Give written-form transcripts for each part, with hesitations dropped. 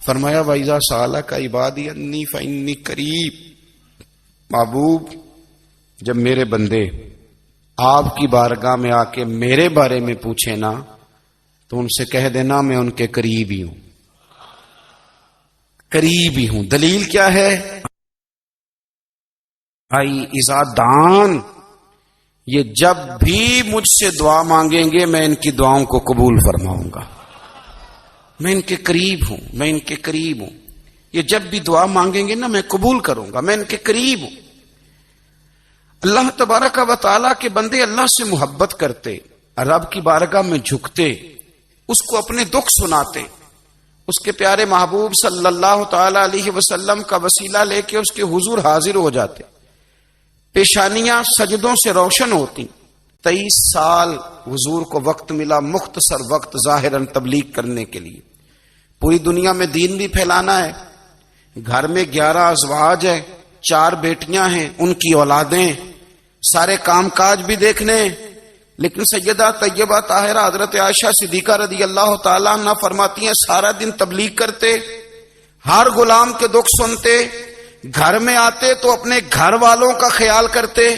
فرمایا وَإِذَا سَأَلَكَ عِبَادِي أَنِّي فَإِنِّي قَرِيبٌ، محبوب جب میرے بندے آپ کی بارگاہ میں آ کے میرے بارے میں پوچھے نا تو ان سے کہہ دینا میں ان کے قریب ہی ہوں، قریب ہی ہوں۔ دلیل کیا ہے؟ آئی اذا دان، یہ جب بھی مجھ سے دعا مانگیں گے میں ان کی دعاؤں کو قبول فرماؤں گا، میں ان کے قریب ہوں، میں ان کے قریب ہوں۔ یہ جب بھی دعا مانگیں گے نا میں قبول کروں گا، میں ان کے قریب ہوں۔ اللہ تبارک و تعالیٰ کے بندے اللہ سے محبت کرتے، رب کی بارگاہ میں جھکتے، اس کو اپنے دکھ سناتے، اس کے پیارے محبوب صلی اللہ تعالی علیہ وسلم کا وسیلہ لے کے اس کے حضور حاضر ہو جاتے، پیشانیاں سجدوں سے روشن ہوتی۔ 23 سال حضور کو وقت ملا، مختصر وقت ظاہراً تبلیغ کرنے کے لیے۔ پوری دنیا میں دین بھی پھیلانا ہے۔ گھر میں 11 ازواج ہیں، 4 بیٹیاں ہیں، ان کی اولادیں، سارے کام کاج بھی دیکھنے۔ لیکن سیدہ طیبہ طاہرہ حضرت عائشہ صدیقہ رضی اللہ تعالیٰ عنہ فرماتی ہیں سارا دن تبلیغ کرتے، ہر غلام کے دکھ سنتے، گھر میں آتے تو اپنے گھر والوں کا خیال کرتے،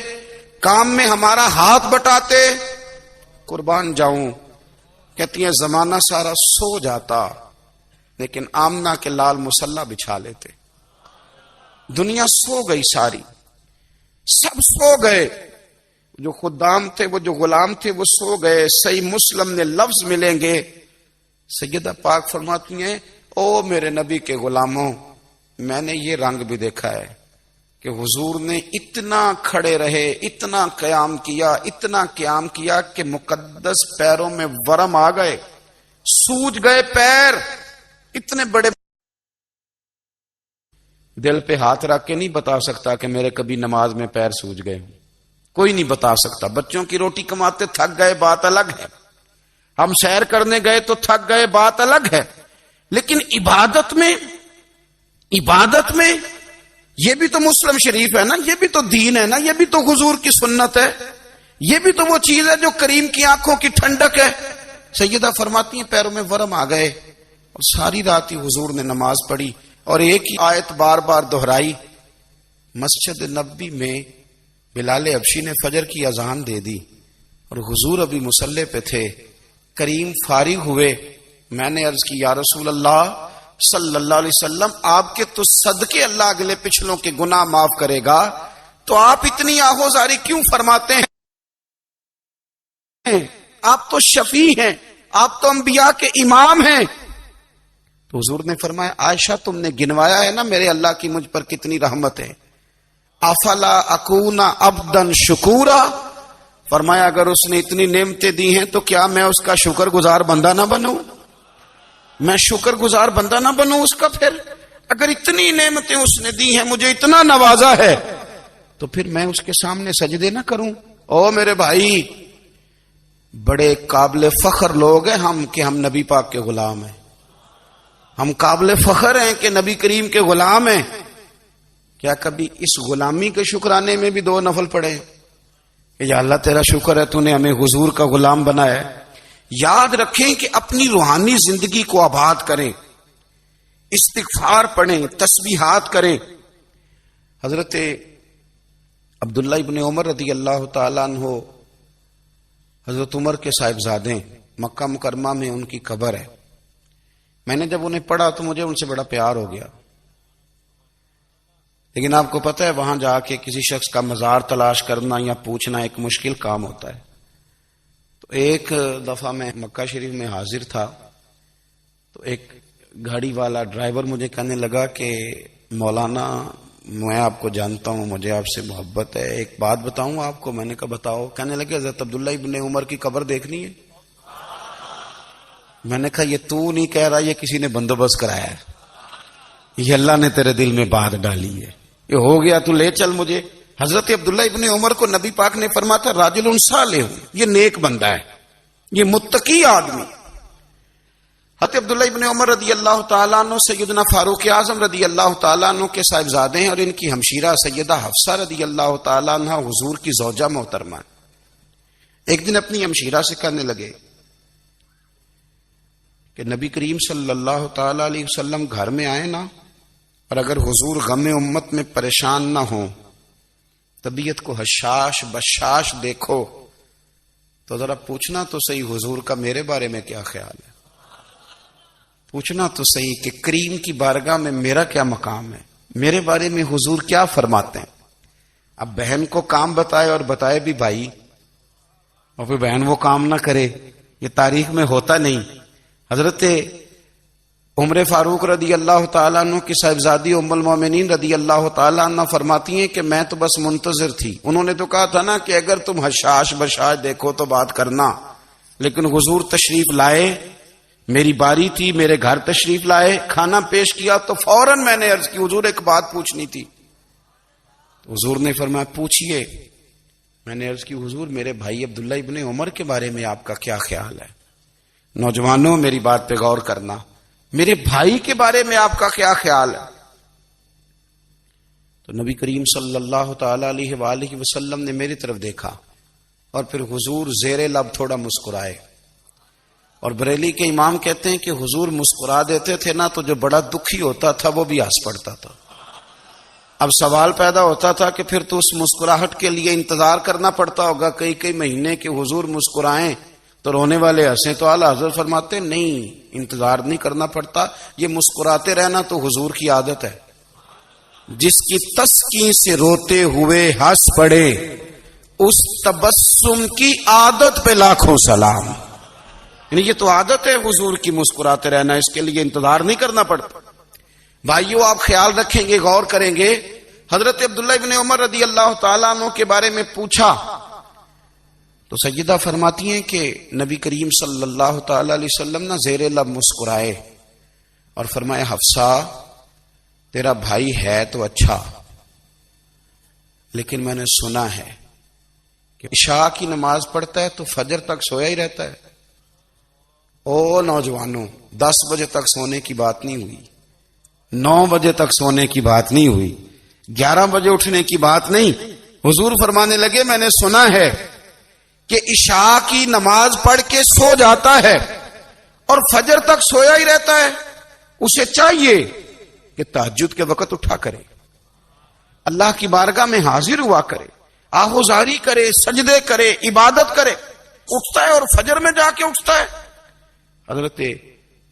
کام میں ہمارا ہاتھ بٹاتے۔ قربان جاؤں، کہتی ہیں زمانہ سارا سو جاتا لیکن آمنہ کے لال مصلی بچھا لیتے۔ دنیا سو گئی، ساری سب سو گئے، جو خدام تھے، وہ جو غلام تھے وہ سو گئے۔ صحیح مسلم نے لفظ ملیں گے، سیدہ پاک فرماتی ہیں او میرے نبی کے غلاموں، میں نے یہ رنگ بھی دیکھا ہے کہ حضور نے اتنا کھڑے رہے، اتنا قیام کیا، اتنا قیام کیا کہ مقدس پیروں میں ورم آ گئے، سوج گئے پیر، اتنے بڑے۔ دل پہ ہاتھ رکھ کے نہیں بتا سکتا کہ میرے کبھی نماز میں پیر سوج گئے، کوئی نہیں بتا سکتا۔ بچوں کی روٹی کماتے تھک گئے بات الگ ہے، ہم سیر کرنے گئے تو تھک گئے بات الگ ہے، لیکن عبادت میں یہ بھی تو مسلم شریف ہے نا، یہ بھی تو دین ہے نا، یہ بھی تو حضور کی سنت ہے، یہ بھی تو وہ چیز ہے جو کریم کی آنکھوں کی ٹھنڈک ہے۔ سیدہ فرماتی ہیں پیروں میں ورم آ گئے، اور ساری رات ہی حضور نے نماز پڑھی اور ایک ہی آیت بار بار دہرائی۔ مسجد نبوی میں بلال حبشی نے فجر کی اذان دے دی اور حضور ابھی مصلی پہ تھے، کریم فارغ ہوئے۔ میں نے عرض کی یا رسول اللہ صلی اللہ علیہ وسلم، آپ کے تو صدقے اللہ اگلے پچھلوں کے گناہ معاف کرے گا، تو آپ اتنی آہوزاری کیوں فرماتے ہیں؟ آپ تو شفیع ہیں، آپ تو انبیاء کے امام ہیں۔ تو حضور نے فرمایا عائشہ تم نے گنوایا ہے نا میرے اللہ کی مجھ پر کتنی رحمت ہے، افلا اکون عبدا شکورا، فرمایا اگر اس نے اتنی نعمتیں دی ہیں تو کیا میں اس کا شکر گزار بندہ نہ بنوں؟ میں شکر گزار بندہ نہ بنوں اس کا؟ پھر اگر اتنی نعمتیں اس نے دی ہیں، مجھے اتنا نوازا ہے، تو پھر میں اس کے سامنے سجدے نہ کروں؟ او میرے بھائی، بڑے قابل فخر لوگ ہیں ہم کہ ہم نبی پاک کے غلام ہیں، ہم قابل فخر ہیں کہ نبی کریم کے غلام ہیں۔ کیا کبھی اس غلامی کے شکرانے میں بھی 2 نفل پڑھے کہ یا اللہ تیرا شکر ہے تو نے ہمیں حضور کا غلام بنایا ہے؟ یاد رکھیں کہ اپنی روحانی زندگی کو آباد کریں، استغفار پڑھیں، تسبیحات کریں۔ حضرت عبداللہ ابن عمر رضی اللہ تعالیٰ عنہ حضرت عمر کے صاحبزادے، مکہ مکرمہ میں ان کی قبر ہے۔ میں نے جب انہیں پڑھا تو مجھے ان سے بڑا پیار ہو گیا، لیکن آپ کو پتہ ہے وہاں جا کے کسی شخص کا مزار تلاش کرنا یا پوچھنا ایک مشکل کام ہوتا ہے۔ تو ایک دفعہ میں مکہ شریف میں حاضر تھا، تو ایک گاڑی والا ڈرائیور مجھے کہنے لگا کہ مولانا میں آپ کو جانتا ہوں، مجھے آپ سے محبت ہے، ایک بات بتاؤں آپ کو؟ میں نے کہا بتاؤ۔ کہنے لگے حضرت عبداللہ ابن عمر کی قبر دیکھنی ہے۔ میں نے کہا یہ تو نہیں کہہ رہا، یہ کسی نے بندوبست کرایا ہے، یہ اللہ نے تیرے دل میں بات ڈالی ہے، یہ ہو گیا تو لے چل مجھے۔ حضرت عبداللہ ابن عمر کو نبی پاک نے فرمایا تھا راجل صالح، یہ نیک بندہ ہے، یہ متقی آدمی۔ حضرت عبداللہ ابن عمر رضی اللہ تعالیٰ عنہ سیدنا فاروق اعظم رضی اللہ تعالیٰ عنہ کے صاحبزادے ہیں، اور ان کی ہمشیرہ سیدہ حفصہ رضی اللہ تعالیٰ عنہ حضور کی زوجہ محترمہ۔ ایک دن اپنی ہمشیرہ سے کہنے لگے کہ کہ نبی کریم صلی اللہ تعالی علیہ وسلم گھر میں آئے نا، اور اگر حضور غم امت میں پریشان نہ ہوں، طبیعت کو حشاش بشاش دیکھو، تو ذرا پوچھنا تو صحیح حضور کا میرے بارے میں کیا خیال ہے، پوچھنا تو صحیح کہ کریم کی بارگاہ میں میرا کیا مقام ہے، میرے بارے میں حضور کیا فرماتے ہیں۔ اب بہن کو کام بتائے اور بتائے بھی بھائی، اور پھر بہن وہ کام نہ کرے، یہ تاریخ میں ہوتا نہیں۔ حضرت عمر فاروق رضی اللہ تعالیٰ عنہ کی صاحبزادی ام المومنین رضی اللہ تعالیٰ عنہ فرماتی ہیں کہ میں تو بس منتظر تھی، انہوں نے تو کہا تھا نا کہ اگر تم حشاش بشاش دیکھو تو بات کرنا، لیکن حضور تشریف لائے، میری باری تھی، میرے گھر تشریف لائے، کھانا پیش کیا تو فوراً میں نے عرض کی حضور ایک بات پوچھنی تھی۔ حضور نے فرمایا پوچھئے۔ میں نے عرض کی حضور میرے بھائی عبداللہ ابن عمر کے بارے میں آپ کا کیا خیال ہے؟ نوجوانوں میری بات پہ غور کرنا، میرے بھائی کے بارے میں آپ کا کیا خیال ہے؟ تو نبی کریم صلی اللہ تعالی علیہ وآلہ وسلم نے میری طرف دیکھا اور پھر حضور زیر لب تھوڑا مسکرائے، اور بریلی کے امام کہتے ہیں کہ حضور مسکرا دیتے تھے نا تو جو بڑا دکھی ہوتا تھا وہ بھی ہنس پڑتا تھا۔ اب سوال پیدا ہوتا تھا کہ پھر تو اس مسکراہٹ کے لیے انتظار کرنا پڑتا ہوگا کئی مہینے کہ حضور مسکرائیں تو رونے والے ہنسیں، تو اعلیٰ حضرت فرماتے نہیں، انتظار نہیں کرنا پڑتا، یہ مسکراتے رہنا تو حضور کی عادت ہے۔ جس کی تسکین سے روتے ہوئے ہنس پڑے، اس تبسم کی عادت پہ لاکھوں سلام۔ یعنی یہ تو عادت ہے حضور کی مسکراتے رہنا، اس کے لیے انتظار نہیں کرنا پڑتا۔ بھائیو آپ خیال رکھیں گے، غور کریں گے، حضرت عبداللہ ابن عمر رضی اللہ تعالیٰ عنہ کے بارے میں پوچھا تو سیدہ فرماتی ہیں کہ نبی کریم صلی اللہ تعالی علیہ وسلم نہ زیر لب مسکرائے اور فرمایا حفصہ تیرا بھائی ہے تو اچھا، لیکن میں نے سنا ہے کہ عشاء کی نماز پڑھتا ہے تو فجر تک سویا ہی رہتا ہے۔ او نوجوانوں، 10 بجے تک سونے کی بات نہیں ہوئی، 9 بجے تک سونے کی بات نہیں ہوئی، 11 بجے اٹھنے کی بات نہیں۔ حضور فرمانے لگے میں نے سنا ہے کہ عشاء کی نماز پڑھ کے سو جاتا ہے اور فجر تک سویا ہی رہتا ہے، اسے چاہیے کہ تہجد کے وقت اٹھا کرے، اللہ کی بارگاہ میں حاضر ہوا کرے، آہوزاری کرے، سجدے کرے، عبادت کرے، اٹھتا ہے اور فجر میں جا کے اٹھتا ہے۔ حضرت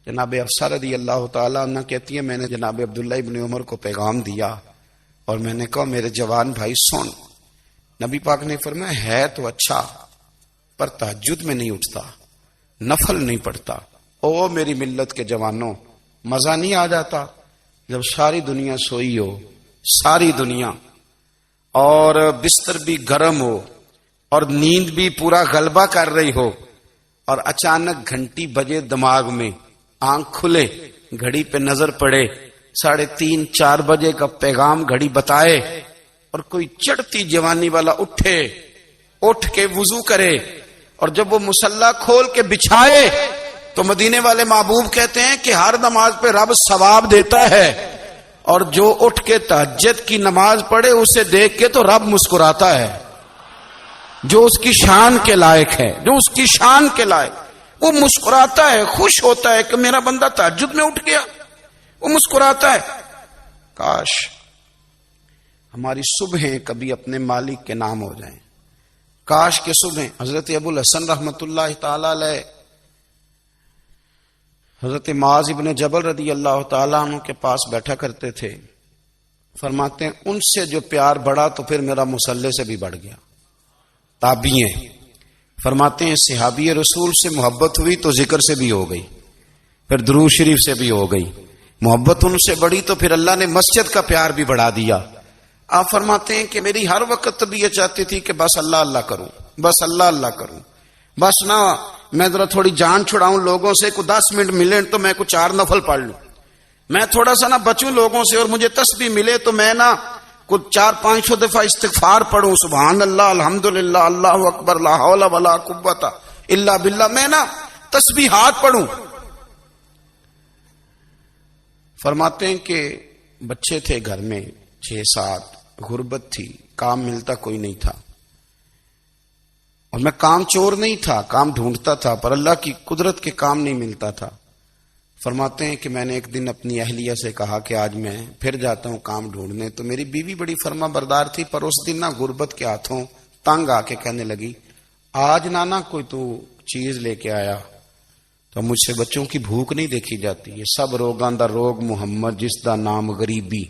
جناب حفصہ رضی اللہ تعالیٰ عنہ کہتی ہے میں نے جناب عبداللہ ابن عمر کو پیغام دیا اور میں نے کہا میرے جوان بھائی سن، نبی پاک نے فرمایا ہے تو اچھا پر تہجد میں نہیں اٹھتا، نفل نہیں پڑھتا۔ او میری ملت کے جوانوں، مزہ نہیں آ جاتا جب ساری دنیا سوئی ہو، ساری دنیا، اور بستر بھی گرم ہو اور نیند بھی پورا غلبہ کر رہی ہو، اور اچانک گھنٹی بجے دماغ میں، آنکھ کھلے، گھڑی پہ نظر پڑے، 3:30 4 بجے کا پیغام گھڑی بتائے، اور کوئی چڑھتی جوانی والا اٹھ کے وضو کرے، اور جب وہ مصلی کھول کے بچھائے تو مدینے والے محبوب کہتے ہیں کہ ہر نماز پہ رب ثواب دیتا ہے، اور جو اٹھ کے تہجد کی نماز پڑھے اسے دیکھ کے تو رب مسکراتا ہے، جو اس کی شان کے لائق ہے، جو اس کی شان کے لائق، وہ مسکراتا ہے، خوش ہوتا ہے کہ میرا بندہ تہجد میں اٹھ گیا، وہ مسکراتا ہے۔ کاش ہماری صبحیں کبھی اپنے مالک کے نام ہو جائیں، کاش کے صبحیں۔ حضرت ابو الحسن رحمت اللہ تعالی علیہ حضرت معاذ ابن جبل رضی اللہ تعالیٰ عنہ کے پاس بیٹھا کرتے تھے، فرماتے ہیں ان سے جو پیار بڑھا تو پھر میرا مصلی سے بھی بڑھ گیا۔ تابعی ہیں، فرماتے ہیں صحابی رسول سے محبت ہوئی تو ذکر سے بھی ہو گئی، پھر درود شریف سے بھی ہو گئی، محبت ان سے بڑھی تو پھر اللہ نے مسجد کا پیار بھی بڑھا دیا۔ آپ فرماتے ہیں کہ میری ہر وقت بھی یہ چاہتی تھی کہ بس اللہ اللہ کروں، بس اللہ اللہ کروں، بس نہ میں ذرا تھوڑی جان چھڑاؤں لوگوں سے، کو 10 منٹ ملے تو میں کچھ 4 نفل پڑھ لوں، میں تھوڑا سا نہ بچوں لوگوں سے، اور مجھے تسبیح ملے تو میں نہ کچھ 400-500 دفعہ استغفار پڑھوں، سبحان اللہ، الحمدللہ، اللہ اکبر، لا حول ولا قوت الا باللہ، میں نہ تسبیحات پڑھوں۔ فرماتے ہیں کہ بچے تھے گھر میں 6-7، غربت تھی، کام ملتا کوئی نہیں تھا، اور میں کام چور نہیں تھا، کام ڈھونڈتا تھا، پر اللہ کی قدرت کے کام نہیں ملتا تھا۔ فرماتے ہیں کہ میں نے ایک دن اپنی اہلیہ سے کہا کہ آج میں پھر جاتا ہوں کام ڈھونڈنے. تو میری بیوی بڑی فرما بردار تھی، پر اس دن نہ غربت کے ہاتھوں تنگ آ کے کہنے لگی آج نانا کوئی تو چیز لے کے آیا. تو مجھ سے بچوں کی بھوک نہیں دیکھی جاتی. یہ سب روگاں دا روگ محمد جس دا نام غریبی،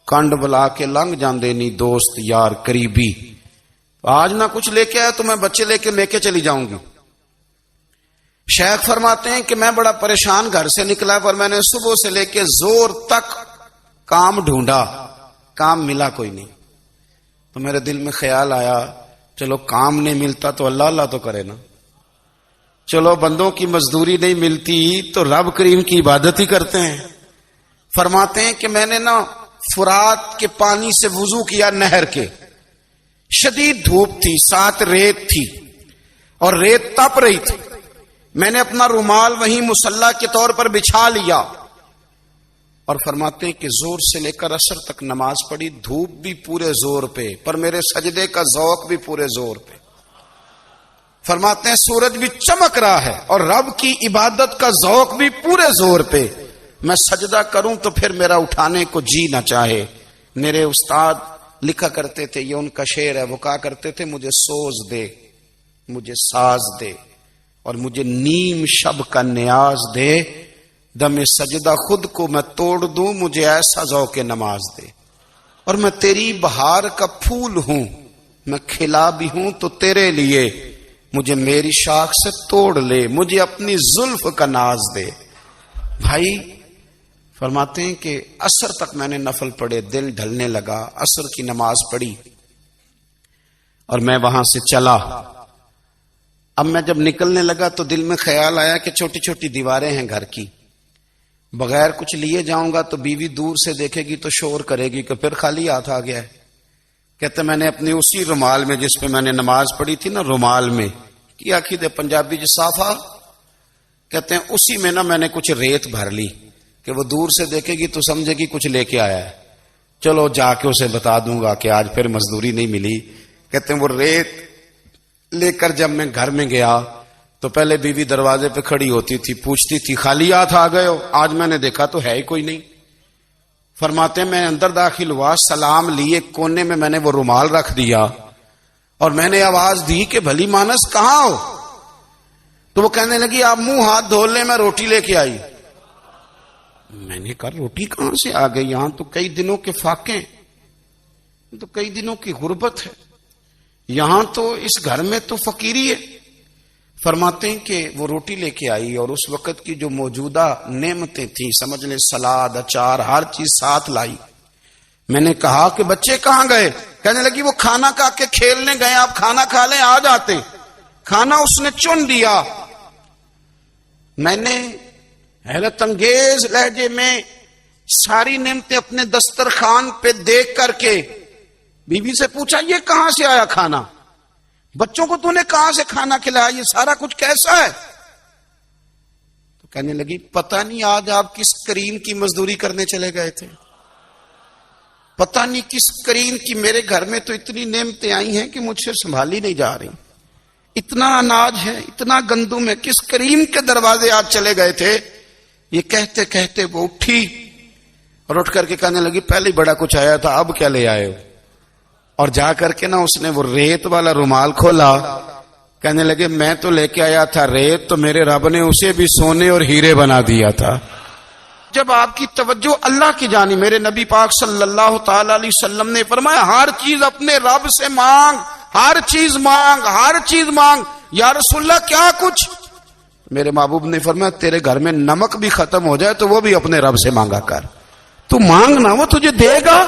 کنڈ بلا کے لنگ جاندے نہیں دوست یار قریبی. آج نہ کچھ لے کے آیا تو میں بچے لے کے چلی جاؤں گی. شیخ فرماتے ہیں کہ میں بڑا پریشان گھر سے نکلا، پر میں نے صبح سے لے کے زور تک کام ڈھونڈا، کام ملا کوئی نہیں. تو میرے دل میں خیال آیا چلو کام نہیں ملتا تو اللہ اللہ تو کرے نا، چلو بندوں کی مزدوری نہیں ملتی تو رب کریم کی عبادت ہی کرتے ہیں. فرماتے ہیں کہ میں نے نا فرات کے پانی سے وضو کیا، نہر کے. شدید دھوپ تھی، ساتھ ریت تھی اور ریت تپ رہی تھی. میں نے اپنا رومال وہیں مصلی کے طور پر بچھا لیا اور فرماتے ہیں کہ زور سے لے کر عصر تک نماز پڑھی. دھوپ بھی پورے زور پہ، پر میرے سجدے کا ذوق بھی پورے زور پہ. فرماتے ہیں سورج بھی چمک رہا ہے اور رب کی عبادت کا ذوق بھی پورے زور پہ. میں سجدہ کروں تو پھر میرا اٹھانے کو جی نہ چاہے. میرے استاد لکھا کرتے تھے، یہ ان کا شعر ہے، وہ کہا کرتے تھے مجھے سوز دے، مجھے ساز دے اور مجھے نیم شب کا نیاز دے. دم سجدہ خود کو میں توڑ دوں، مجھے ایسا ذوق نماز دے. اور میں تیری بہار کا پھول ہوں، میں کھلا بھی ہوں تو تیرے لیے. مجھے میری شاخ سے توڑ لے، مجھے اپنی زلف کا ناز دے. بھائی فرماتے ہیں کہ عصر تک میں نے نفل پڑھے، دل ڈھلنے لگا. عصر کی نماز پڑھی اور میں وہاں سے چلا. اب میں جب نکلنے لگا تو دل میں خیال آیا کہ چھوٹی چھوٹی دیواریں ہیں گھر کی، بغیر کچھ لیے جاؤں گا تو بیوی دور سے دیکھے گی تو شور کرے گی کہ پھر خالی ہاتھ آ گیا ہے. کہتے میں نے اپنی اسی رومال میں جس پہ میں نے نماز پڑھی تھی نا، رومال میں کی آخی دے پنجابی صافا کہتے ہیں، اسی میں نا میں نے کچھ ریت بھر لی کہ وہ دور سے دیکھے گی تو سمجھے گی کچھ لے کے آیا ہے. چلو جا کے اسے بتا دوں گا کہ آج پھر مزدوری نہیں ملی. کہتے ہیں وہ ریت لے کر جب میں گھر میں گیا تو پہلے بیوی دروازے پہ کھڑی ہوتی تھی، پوچھتی تھی خالی ہاتھ آ گئے ہو؟ آج میں نے دیکھا تو ہے ہی کوئی نہیں. فرماتے ہیں میں اندر داخل ہوا، سلام لیے کونے میں نے وہ رومال رکھ دیا اور میں نے آواز دی کہ بھلی مانس کہاں ہو؟ تو وہ کہنے لگی آپ منہ ہاتھ دھو لیں، میں روٹی لے کے آئی. میں نے کہا روٹی کہاں سے آ گئی؟ یہاں تو کئی دنوں کے فاقے، تو کئی دنوں کی غربت ہے، یہاں تو اس گھر میں تو فقیری ہے. فرماتے ہیں کہ وہ روٹی لے کے آئی اور اس وقت کی جو موجودہ نعمتیں تھیں، سمجھ لیں سلاد، اچار، ہر چیز ساتھ لائی. میں نے کہا کہ بچے کہاں گئے؟ کہنے لگی وہ کھانا کھا کے کھیلنے گئے، آپ کھانا کھا لیں آ جاتے. کھانا اس نے چن دیا. میں نے حیرت انگیز لہجے میں ساری نعمتیں اپنے دسترخوان پہ دیکھ کر کے بیوی سے پوچھا یہ کہاں سے آیا کھانا؟ بچوں کو تو نے کہاں سے کھانا کھلایا؟ یہ سارا کچھ کیسا ہے؟ تو کہنے لگی پتہ نہیں آج آپ کس کریم کی مزدوری کرنے چلے گئے تھے، پتہ نہیں کس کریم کی. میرے گھر میں تو اتنی نعمتیں آئی ہیں کہ مجھ سے سنبھالی نہیں جا رہی. اتنا اناج ہے، اتنا گندم ہے، کس کریم کے دروازے آج چلے گئے تھے؟ یہ کہتے کہتے وہ اٹھی اور اٹھ کر کے کہنے لگی پہلے بڑا کچھ آیا تھا، اب کیا لے آئے ہو؟ اور جا کر کے نا اس نے وہ ریت والا رومال کھولا. کہنے لگے میں تو لے کے آیا تھا ریت، تو میرے رب نے اسے بھی سونے اور ہیرے بنا دیا تھا. جب آپ کی توجہ اللہ کی جانب، میرے نبی پاک صلی اللہ تعالی علیہ وسلم نے فرمایا ہر چیز اپنے رب سے مانگ، ہر چیز مانگ، ہر چیز مانگ. یا رسول اللہ کیا کچھ؟ میرے محبوب نے فرمایا تیرے گھر میں نمک بھی ختم ہو جائے تو وہ بھی اپنے رب سے مانگا کر. تو مانگنا، وہ تجھے دے گا.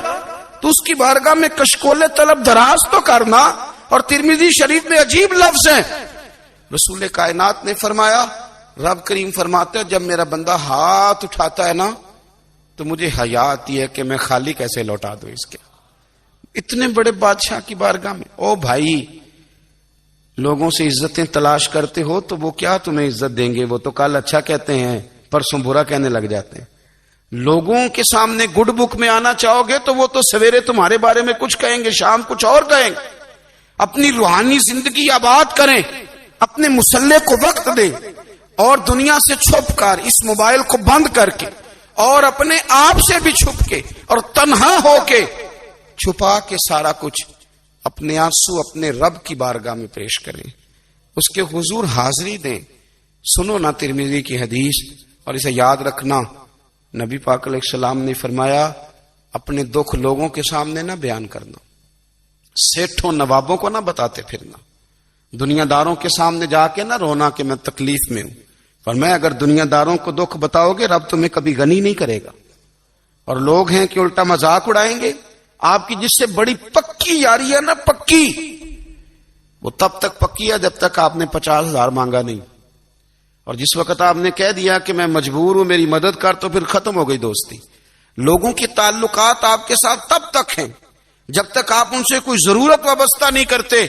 تو اس کی بارگاہ میں کشکول طلب دراز تو کرنا. اور ترمذی شریف میں عجیب لفظ ہیں، رسول کائنات نے فرمایا، رب کریم فرماتا ہے جب میرا بندہ ہاتھ اٹھاتا ہے نا تو مجھے حیا آتی ہے کہ میں خالی کیسے لوٹا دوں اس کے. اتنے بڑے بادشاہ کی بارگاہ میں. او بھائی لوگوں سے عزتیں تلاش کرتے ہو تو وہ کیا تمہیں عزت دیں گے؟ وہ تو کل اچھا کہتے ہیں پرسوں برا کہنے لگ جاتے ہیں. لوگوں کے سامنے گڈ بک میں آنا چاہو گے تو وہ تو سویرے تمہارے بارے میں کچھ کہیں گے، شام کچھ اور کہیں گے. اپنی روحانی زندگی آباد کریں، اپنے مصلے کو وقت دیں، اور دنیا سے چھپ کر اس موبائل کو بند کر کے اور اپنے آپ سے بھی چھپ کے اور تنہا ہو کے چھپا کے سارا کچھ اپنے آنسو اپنے رب کی بارگاہ میں پیش کریں، اس کے حضور حاضری دیں. سنو نا ترمذی کی حدیث، اور اسے یاد رکھنا. نبی پاک علیہ السلام نے فرمایا اپنے دکھ لوگوں کے سامنے نہ بیان کرنا، سیٹھوں نوابوں کو نہ بتاتے پھرنا، دنیا داروں کے سامنے جا کے نہ رونا کہ میں تکلیف میں ہوں. فرمایا اگر دنیا داروں کو دکھ بتاؤ گے رب تمہیں کبھی غنی نہیں کرے گا. اور لوگ ہیں کہ الٹا مذاق اڑائیں گے. آپ کی جس سے بڑی پکی یاری ہے نا، پکی، وہ تب تک پکی ہے جب تک آپ نے 50,000 مانگا نہیں. اور جس وقت آپ نے کہہ دیا کہ میں مجبور ہوں میری مدد کر، تو پھر ختم ہو گئی دوستی. لوگوں کے تعلقات آپ کے ساتھ تب تک ہیں جب تک آپ ان سے کوئی ضرورت وابستہ نہیں کرتے.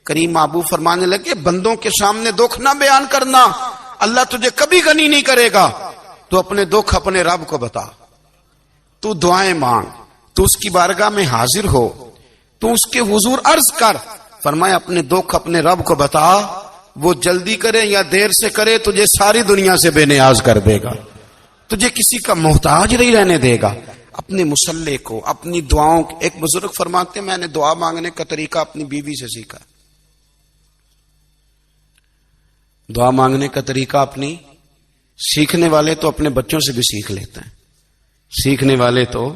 کریم محبوب فرمانے لگے بندوں کے سامنے دکھ نہ بیان کرنا، اللہ تجھے کبھی غنی نہیں کرے گا. تو اپنے دکھ اپنے رب کو بتا، تو دعائیں مانگ، تو اس کی بارگاہ میں حاضر ہو، تو اس کے حضور عرض کر. فرمایا اپنے دکھ اپنے رب کو بتا، وہ جلدی کرے یا دیر سے کرے تجھے ساری دنیا سے بے نیاز کر دے گا، تجھے کسی کا محتاج نہیں رہنے دے گا. اپنے مسلح کو، اپنی دعاؤں. ایک بزرگ فرماتے میں نے دعا مانگنے کا طریقہ اپنی بیوی سے سیکھا. دعا مانگنے کا طریقہ اپنی، سیکھنے والے تو اپنے بچوں سے بھی سیکھ لیتے ہیں، سیکھنے والے تو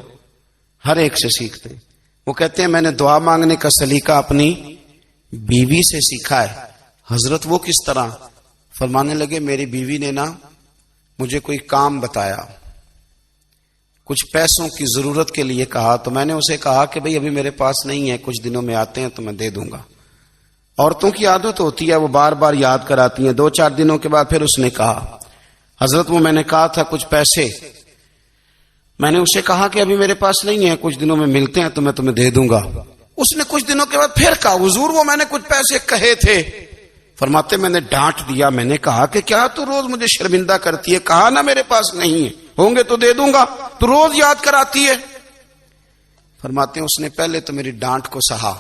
ہر ایک سے سیکھتے ہیں. وہ کہتے ہیں میں نے دعا مانگنے کا سلیقہ اپنی بیوی سے سیکھا ہے. حضرت وہ کس طرح؟ فرمانے لگے میری بیوی نے نا مجھے کوئی کام بتایا، کچھ پیسوں کی ضرورت کے لیے کہا، تو میں نے اسے کہا کہ بھئی ابھی میرے پاس نہیں ہے، کچھ دنوں میں آتے ہیں تو میں دے دوں گا. عورتوں کی عادت ہوتی ہے وہ بار بار یاد کراتی ہیں. 2-4 دنوں کے بعد پھر اس نے کہا حضرت وہ میں نے کہا تھا کچھ پیسے، میں نے اسے کہا کہ ابھی میرے پاس نہیں ہے، کچھ دنوں میں ملتے ہیں تو میں تمہیں دے دوں گا. اس نے کچھ دنوں کے بعد پھر کہا حضور وہ میں نے کچھ پیسے کہے تھے. فرماتے میں نے ڈانٹ دیا، میں نے کہا کہ کیا تو روز مجھے شرمندہ کرتی ہے، کہا نا میرے پاس نہیں ہے، ہوں گے تو دے دوں گا، تو روز یاد کراتی ہے. فرماتے ہیں اس نے پہلے تو میری ڈانٹ کو سہا،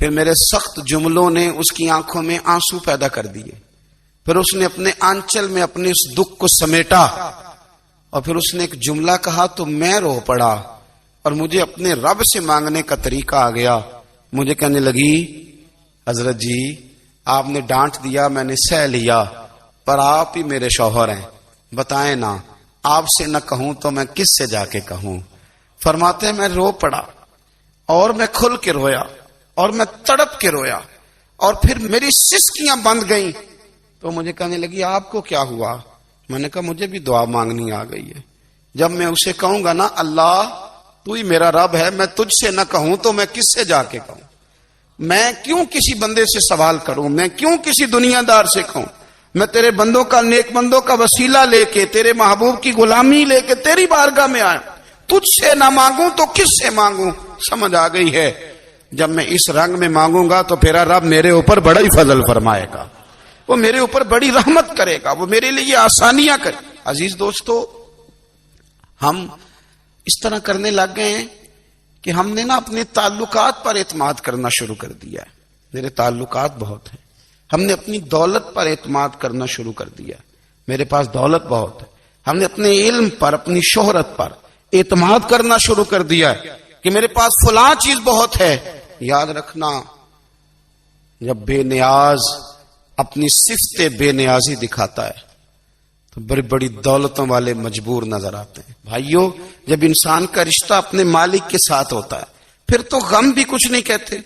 پھر میرے سخت جملوں نے اس کی آنکھوں میں آنسو پیدا کر دیے، پھر اس نے اپنے آنچل میں اپنے اس دکھ کو سمیٹا، اور پھر اس نے ایک جملہ کہا تو میں رو پڑا، اور مجھے اپنے رب سے مانگنے کا طریقہ آ گیا. مجھے کہنے لگی حضرت جی آپ نے ڈانٹ دیا، میں نے سہ لیا، پر آپ ہی میرے شوہر ہیں، بتائیں نا آپ سے نہ کہوں تو میں کس سے جا کے کہوں. فرماتے ہیں میں رو پڑا، اور میں کھل کے رویا، اور میں تڑپ کے رویا، اور پھر میری سسکیاں بند گئیں. تو مجھے کہنے لگی آپ کو کیا ہوا؟ میں نے کہا مجھے بھی دعا مانگنی آ گئی ہے. جب میں اسے کہوں گا نا اللہ تو ہی میرا رب ہے، میں تجھ سے نہ کہوں تو میں کس سے جا کے کہوں؟ میں کیوں کسی بندے سے سوال کروں؟ میں کیوں کسی دنیا دار سے کہوں؟ میں تیرے بندوں کا، نیک بندوں کا وسیلہ لے کے، تیرے محبوب کی غلامی لے کے تیری بارگاہ میں آیا، تجھ سے نہ مانگوں تو کس سے مانگوں؟ سمجھ آ گئی ہے. جب میں اس رنگ میں مانگوں گا تو پھر رب میرے اوپر بڑا ہی فضل فرمائے گا، وہ میرے اوپر بڑی رحمت کرے گا، وہ میرے لیے آسانیاں کرے. عزیز دوستو ہم اس طرح کرنے لگ گئے ہیں کہ ہم نے نا اپنے تعلقات پر اعتماد کرنا شروع کر دیا ہے. میرے تعلقات بہت ہیں. ہم نے اپنی دولت پر اعتماد کرنا شروع کر دیا ہے، میرے پاس دولت بہت ہے. ہم نے اپنے علم پر، اپنی شہرت پر اعتماد کرنا شروع کر دیا ہے کہ میرے پاس فلاں چیز بہت ہے. یاد رکھنا جب بے نیاز اپنی صفت بے نیازی دکھاتا ہے تو بڑی بڑی دولتوں والے مجبور نظر آتے ہیں. بھائیو جب انسان کا رشتہ اپنے مالک کے ساتھ ہوتا ہے پھر تو غم بھی کچھ نہیں کہتے،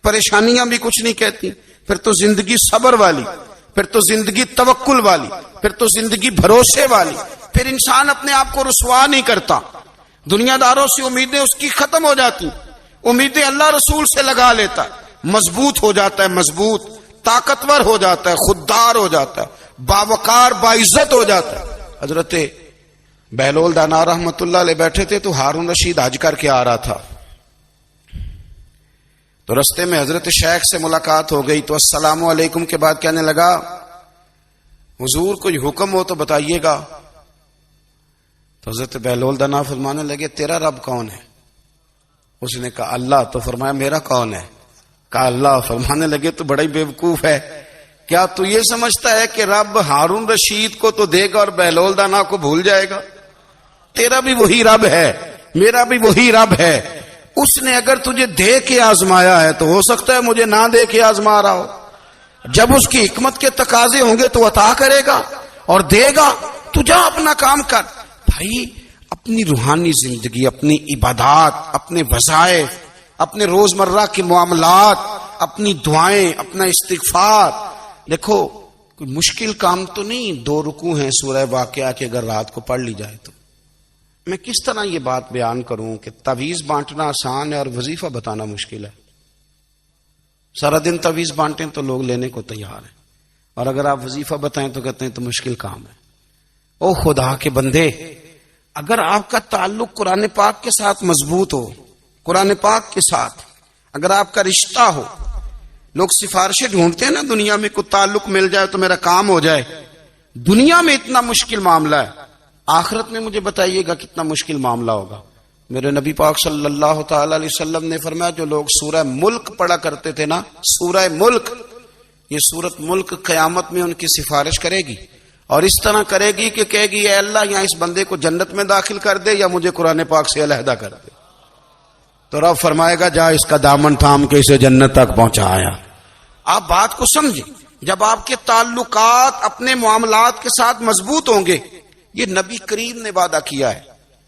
پریشانیاں بھی کچھ نہیں کہتی، پھر تو زندگی صبر والی، پھر تو زندگی توکل والی، پھر تو زندگی بھروسے والی. پھر انسان اپنے آپ کو رسوا نہیں کرتا، دنیا داروں سے امیدیں اس کی ختم ہو جاتی، امیدیں اللہ رسول سے لگا لیتا ہے، مضبوط ہو جاتا ہے، مضبوط، طاقتور ہو جاتا ہے، خوددار ہو جاتا ہے، باوقار باعزت ہو جاتا ہے. حضرت بہلول دانا رحمت اللہ علیہ بیٹھے تھے تو ہارون رشید حج کر کے آ رہا تھا، تو رستے میں حضرت شیخ سے ملاقات ہو گئی تو السلام علیکم کے بعد کہنے لگا حضور کوئی حکم ہو تو بتائیے گا. تو حضرت بہلول دانا فرمانے لگے تیرا رب کون ہے؟ اس نے کہا اللہ. تو فرمایا میرا کون ہے؟ کہا اللہ. فرمانے لگے تو بڑا ہی بیوقوف ہے، کیا تو یہ سمجھتا ہے کہ رب ہارون رشید کو تو دے گا اور بہلول دانا کو بھول جائے گا؟ تیرا بھی وہی رب ہے، میرا بھی وہی رب ہے. اس نے اگر تجھے دے کے آزمایا ہے تو ہو سکتا ہے مجھے نہ دے کے آزما رہا ہو. جب اس کی حکمت کے تقاضے ہوں گے تو عطا کرے گا اور دے گا. تو جا اپنا کام کر. بھائی اپنی روحانی زندگی، اپنی عبادات، اپنے وظائف، اپنے روزمرہ کے معاملات، اپنی دعائیں، اپنا استغفار. دیکھو کوئی مشکل کام تو نہیں، 2 رکوع ہیں سورہ واقعہ کے، اگر رات کو پڑھ لی جائے تو. میں کس طرح یہ بات بیان کروں کہ تعویذ بانٹنا آسان ہے اور وظیفہ بتانا مشکل ہے. سارا دن تعویذ بانٹیں تو لوگ لینے کو تیار ہیں، اور اگر آپ وظیفہ بتائیں تو کہتے ہیں تو مشکل کام ہے. او خدا کے بندے، اگر آپ کا تعلق قرآن پاک کے ساتھ مضبوط ہو، قرآن پاک کے ساتھ اگر آپ کا رشتہ ہو، لوگ سفارشیں ڈھونڈتے ہیں نا دنیا میں، کوئی تعلق مل جائے تو میرا کام ہو جائے. دنیا میں اتنا مشکل معاملہ ہے، آخرت میں مجھے بتائیے گا کتنا مشکل معاملہ ہوگا. میرے نبی پاک صلی اللہ تعالی علیہ وسلم نے فرمایا جو لوگ سورہ ملک پڑھا کرتے تھے نا، سورہ ملک، یہ سورت ملک قیامت میں ان کی سفارش کرے گی، اور اس طرح کرے گی کہ کہے گی اے اللہ یہاں اس بندے کو جنت میں داخل کر دے یا مجھے قرآن پاک سے علیحدہ کر دے. تو رب فرمائے گا جا اس کا دامن تھام کے اسے جنت تک پہنچایا. آپ بات کو سمجھیں، جب آپ کے تعلقات اپنے معاملات کے ساتھ مضبوط ہوں گے، یہ نبی کریم نے وعدہ کیا ہے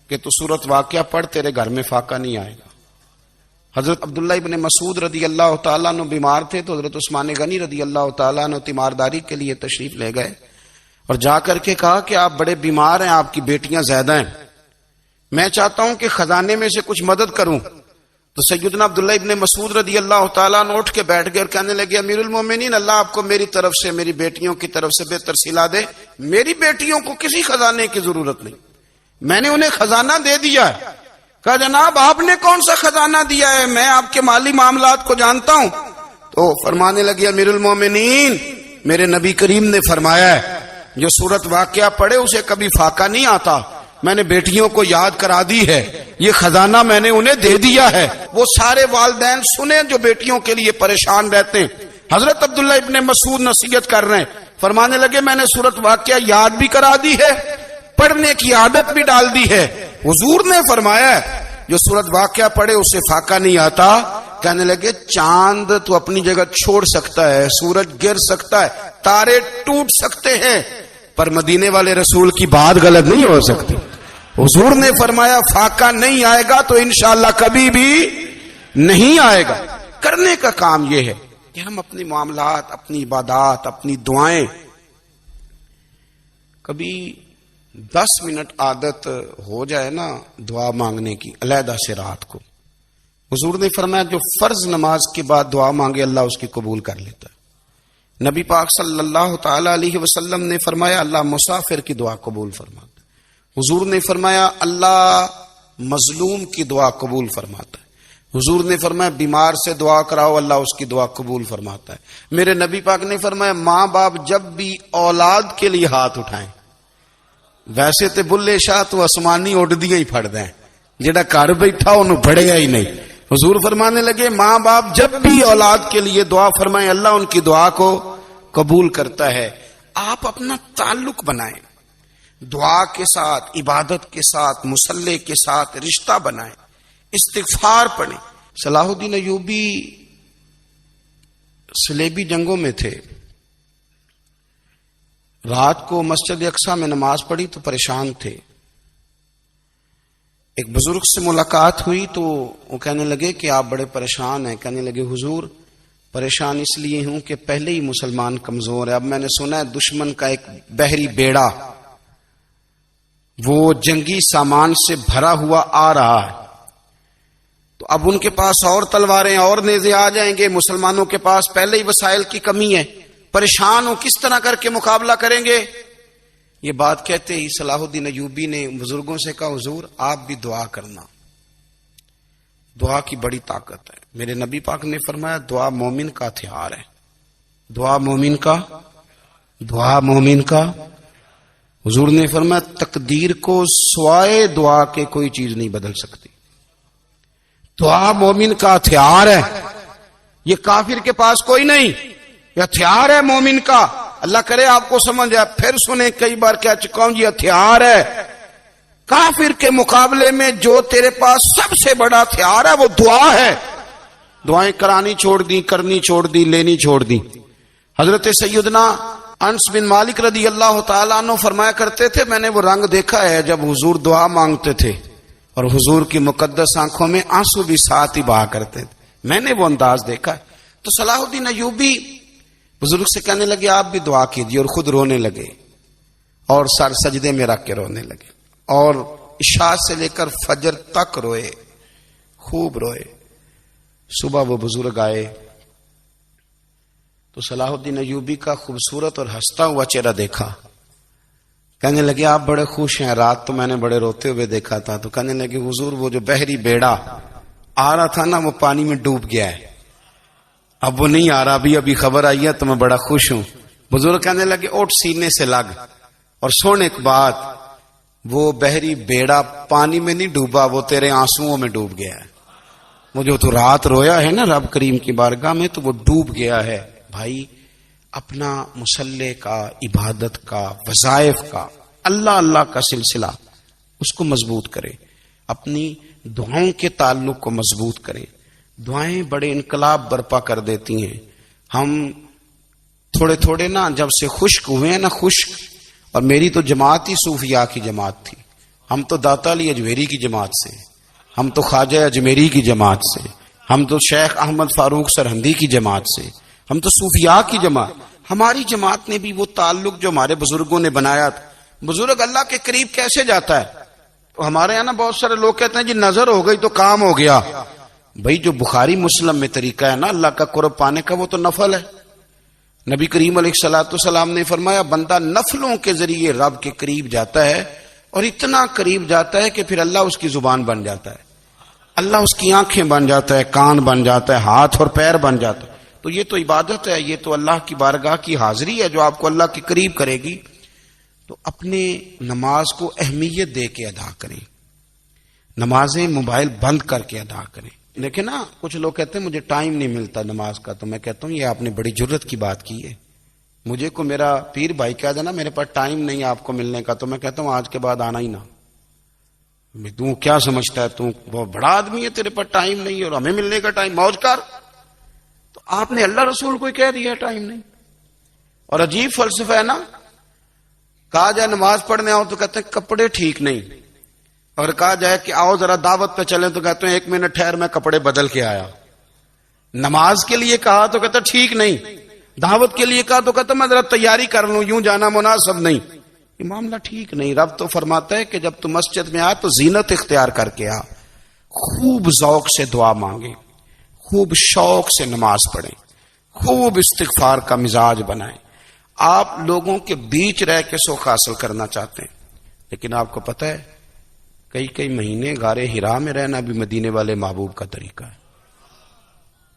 کہ تو سورت واقعہ پڑھ تیرے گھر میں فاقہ نہیں آئے گا. حضرت عبداللہ ابن مسعود رضی اللہ تعالیٰ عنہ بیمار تھے تو حضرت عثمان غنی رضی اللہ تعالیٰ عنہ تیمارداری کے لیے تشریف لے گئے اور جا کر کے کہا کہ آپ بڑے بیمار ہیں، آپ کی بیٹیاں زیادہ ہیں، میں چاہتا ہوں کہ خزانے میں سے کچھ مدد کروں. تو سیدنا عبداللہ ابن مسعود رضی اللہ تعالیٰ عنہ اٹھ کے بیٹھ گئے اور کہنے لگے امیر المومنین، اللہ آپ کو میری طرف سے، میری بیٹیوں کی طرف سے بہتر صلہ دے. میری بیٹیوں کو کسی خزانے کی ضرورت نہیں، میں نے انہیں خزانہ دے دیا ہے. کہا جناب آپ نے کون سا خزانہ دیا ہے، میں آپ کے مالی معاملات کو جانتا ہوں. تو فرمانے لگے امیر المومنین، میرے نبی کریم نے فرمایا ہے جو سورت واقعہ پڑھے اسے کبھی فاقہ نہیں آتا. میں نے بیٹیوں کو یاد کرا دی ہے، یہ خزانہ میں نے انہیں دے دیا ہے. وہ سارے والدین سنیں جو بیٹیوں کے لیے پریشان رہتے ہیں. حضرت عبداللہ ابن مسعود نصیحت کر رہے ہیں، فرمانے لگے میں نے سورت واقعہ یاد بھی کرا دی ہے، پڑھنے کی عادت بھی ڈال دی ہے. حضور نے فرمایا ہے جو سورت واقعہ پڑھے اسے فاقہ نہیں آتا. کہنے لگے چاند تو اپنی جگہ چھوڑ سکتا ہے، سورج گر سکتا ہے، تارے ٹوٹ سکتے ہیں، پر مدینے والے رسول کی بات غلط نہیں ہو سکتی. حضور نے فرمایا فاقہ نہیں آئے گا تو انشاءاللہ کبھی بھی نہیں آئے گا. کرنے کا کام یہ ہے کہ ہم اپنے معاملات، اپنی عبادات، اپنی دعائیں، کبھی 10 منٹ عادت ہو جائے نا دعا مانگنے کی علیحدہ سے رات کو. حضور نے فرمایا جو فرض نماز کے بعد دعا مانگے اللہ اس کی قبول کر لیتا ہے. نبی پاک صلی اللہ تعالی علیہ وسلم نے فرمایا اللہ مسافر کی دعا قبول فرماتا ہے. حضور نے فرمایا اللہ مظلوم کی دعا قبول فرماتا ہے. حضور نے فرمایا بیمار سے دعا کراؤ اللہ اس کی دعا قبول فرماتا ہے. میرے نبی پاک نے فرمایا ماں باپ جب بھی اولاد کے لیے ہاتھ اٹھائیں، ویسے تے بلے شاہ تو آسمانی اڈ دیا ہی پھڑ دیں، جڑا گھر بیٹھا انہوں بڑھے ہی نہیں. حضور فرمانے لگے ماں باپ جب بھی اولاد کے لیے دعا فرمائیں اللہ ان کی دعا کو قبول کرتا ہے. آپ اپنا تعلق بنائیں دعا کے ساتھ، عبادت کے ساتھ، مصلی کے ساتھ رشتہ بنائیں، استغفار پڑھیں. صلاح الدین ایوبی صلیبی جنگوں میں تھے، رات کو مسجد اقصی میں نماز پڑھی تو پریشان تھے. ایک بزرگ سے ملاقات ہوئی تو وہ کہنے لگے کہ آپ بڑے پریشان ہیں. کہنے لگے حضور پریشان اس لیے ہوں کہ پہلے ہی مسلمان کمزور ہے، اب میں نے سنا ہے دشمن کا ایک بحری بیڑا وہ جنگی سامان سے بھرا ہوا آ رہا ہے، تو اب ان کے پاس اور تلواریں اور نیزے آ جائیں گے، مسلمانوں کے پاس پہلے ہی وسائل کی کمی ہے، پریشان ہو کس طرح کر کے مقابلہ کریں گے. یہ بات کہتے ہی صلاح الدین ایوبی نے بزرگوں سے کہا حضور آپ بھی دعا کرنا، دعا کی بڑی طاقت ہے. میرے نبی پاک نے فرمایا دعا مومن کا ہتھیار ہے، دعا مومن کا. حضور نے فرمایا تقدیر کو سوائے دعا کے کوئی چیز نہیں بدل سکتی. دعا مومن کا ہتھیار ہے، یہ کافر کے پاس کوئی نہیں. یہ ہتھیار ہے مومن کا. اللہ کرے آپ کو سمجھ آئے. پھر سنیں, کئی بار کہہ چکا ہوں, یہ ہتھیار ہے. کافر کے مقابلے میں جو تیرے پاس سب سے بڑا ہتھیار ہے وہ دعا ہے. دعائیں کرانی چھوڑ دی, کرنی چھوڑ دی, لینی چھوڑ دی. حضرت سیدنا انس بن مالک رضی اللہ تعالیٰ عنہ فرمایا کرتے تھے, میں نے وہ رنگ دیکھا ہے جب حضور دعا مانگتے تھے اور حضور کی مقدس آنکھوں میں آنسو بھی ساتھ ہی بہا کرتے تھے. میں نے وہ انداز دیکھا ہے. تو صلاح الدین ایوبی بزرگ سے کہنے لگے آپ بھی دعا کیجیے, اور خود رونے لگے اور سر سجدے میں رکھ کے رونے لگے, اور عشاء سے لے کر فجر تک روئے, خوب روئے. صبح وہ بزرگ آئے تو صلاح الدین ایوبی کا خوبصورت اور ہنستا ہوا چہرہ دیکھا. کہنے لگے آپ بڑے خوش ہیں, رات تو میں نے بڑے روتے ہوئے دیکھا تھا. تو کہنے لگے حضور وہ جو بحری بیڑا آ رہا تھا نا وہ پانی میں ڈوب گیا ہے, اب وہ نہیں آ رہا, ابھی خبر آئی ہے تو میں بڑا خوش ہوں. بزرگ کہنے لگے اٹھ سینے سے لگ, اور سن ایک بات, وہ بحری بیڑا پانی میں نہیں ڈوبا, وہ تیرے آنسوؤں میں ڈوب گیا ہے. وہ جو تو رات رویا ہے نا رب کریم کی بارگاہ میں, تو وہ ڈوب گیا ہے. بھائی اپنا مصلی کا, عبادت کا, وظائف کا, اللہ اللہ کا سلسلہ اس کو مضبوط کرے, اپنی دعاؤں کے تعلق کو مضبوط کرے. دعائیں بڑے انقلاب برپا کر دیتی ہیں. ہم تھوڑے تھوڑے نا جب سے خشک ہوئے ہیں نا, خشک, اور میری تو جماعت ہی صوفیاء کی جماعت تھی. ہم تو داتا علی اجمیری کی جماعت سے, ہم تو خواجہ اجمیری کی جماعت سے, ہم تو شیخ احمد فاروق سرہندی کی جماعت سے, ہم تو صوفیاء کی جماعت. ہماری جماعت نے بھی وہ تعلق جو ہمارے بزرگوں نے بنایا تھا. بزرگ اللہ کے قریب کیسے جاتا ہے؟ تو ہمارے یہاں نا بہت سارے لوگ کہتے ہیں جی نظر ہو گئی تو کام ہو گیا. بھائی جو بخاری مسلم میں طریقہ ہے نا اللہ کا قرب پانے کا, وہ تو نفل ہے. نبی کریم علیہ الصلوۃ والسلام نے فرمایا بندہ نفلوں کے ذریعے رب کے قریب جاتا ہے, اور اتنا قریب جاتا ہے کہ پھر اللہ اس کی زبان بن جاتا ہے, اللہ اس کی آنکھیں بن جاتا ہے, کان بن جاتا ہے, ہاتھ اور پیر بن جاتا ہے. تو یہ تو عبادت ہے, یہ تو اللہ کی بارگاہ کی حاضری ہے جو آپ کو اللہ کے قریب کرے گی. تو اپنے نماز کو اہمیت دے کے ادا کریں, نمازیں موبائل بند کر کے ادا کریں. دیکھیں نا کچھ لوگ کہتے ہیں مجھے ٹائم نہیں ملتا نماز کا, تو میں کہتا ہوں یہ آپ نے بڑی جرت کی بات کی ہے. مجھے کو میرا پیر بھائی کہہ دینا میرے پاس ٹائم نہیں آپ کو ملنے کا, تو میں کہتا ہوں آج کے بعد آنا ہی نہ. تو کیا سمجھتا ہے, تو وہ بڑا آدمی ہے, تیرے پاس ٹائم نہیں اور ہمیں ملنے کا ٹائم, موج کر. تو آپ نے اللہ رسول کو کہہ دیا ٹائم نہیں. اور عجیب فلسفہ ہے نا, کہا جائے نماز پڑھنے آؤ تو کہتے ہیں کپڑے ٹھیک نہیں, اور کہا جائے کہ آؤ ذرا دعوت پہ چلیں تو کہتے ہیں 1 منٹ ٹھہر میں کپڑے بدل کے آیا. نماز کے لیے کہا تو کہتا ٹھیک نہیں, دعوت کے لیے کہا تو کہتا میں ذرا تیاری کر لوں, یوں جانا مناسب نہیں. یہ معاملہ ٹھیک نہیں. رب تو فرماتا ہے کہ جب تو مسجد میں آ تو زینت اختیار کر کے آ, خوب ذوق سے دعا مانگے, خوب شوق سے نماز پڑھیں, خوب استغفار کا مزاج بنائیں. آپ لوگوں کے بیچ رہ کے سوکھ حاصل کرنا چاہتے ہیں, لیکن آپ کو پتہ ہے کئی مہینے غار ہرا میں رہنا بھی مدینے والے محبوب کا طریقہ ہے.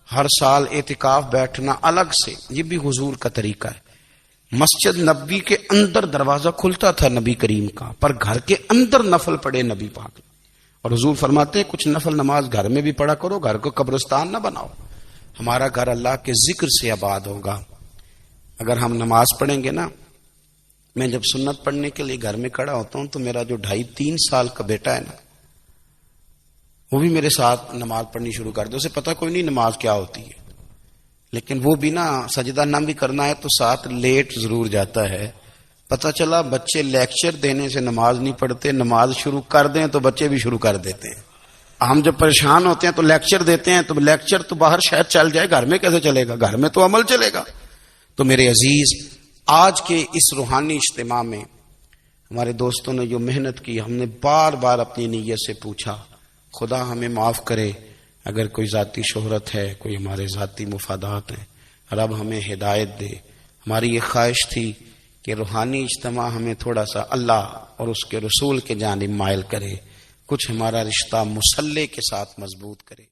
ہر سال اعتکاف بیٹھنا الگ سے, یہ بھی حضور کا طریقہ ہے. مسجد نبی کے اندر دروازہ کھلتا تھا نبی کریم کا, پر گھر کے اندر نفل پڑے نبی پاک. اور حضور فرماتے ہیں کچھ نفل نماز گھر میں بھی پڑھا کرو, گھر کو قبرستان نہ بناؤ. ہمارا گھر اللہ کے ذکر سے آباد ہوگا. اگر ہم نماز پڑھیں گے نا, میں جب سنت پڑھنے کے لیے گھر میں کھڑا ہوتا ہوں تو میرا جو 2.5-3 سال کا بیٹا ہے نا, وہ بھی میرے ساتھ نماز پڑھنی شروع کر دے. اسے پتہ کوئی نہیں نماز کیا ہوتی ہے, لیکن وہ بھی نا سجدہ نہ بھی کرنا ہے تو ساتھ لیٹ ضرور جاتا ہے. پتہ چلا بچے لیکچر دینے سے نماز نہیں پڑھتے, نماز شروع کر دیں تو بچے بھی شروع کر دیتے ہیں. ہم جب پریشان ہوتے ہیں تو لیکچر دیتے ہیں, تو لیکچر تو باہر شاید چل جائے, گھر میں کیسے چلے گا, گھر میں تو عمل چلے گا. تو میرے عزیز, آج کے اس روحانی اجتماع میں ہمارے دوستوں نے جو محنت کی, ہم نے بار بار اپنی نیت سے پوچھا خدا ہمیں معاف کرے اگر کوئی ذاتی شہرت ہے, کوئی ہمارے ذاتی مفادات ہیں, رب ہمیں ہدایت دے. ہماری یہ خواہش تھی کہ روحانی اجتماع ہمیں تھوڑا سا اللہ اور اس کے رسول کے جانب مائل کرے, کچھ ہمارا رشتہ مصلی کے ساتھ مضبوط کرے.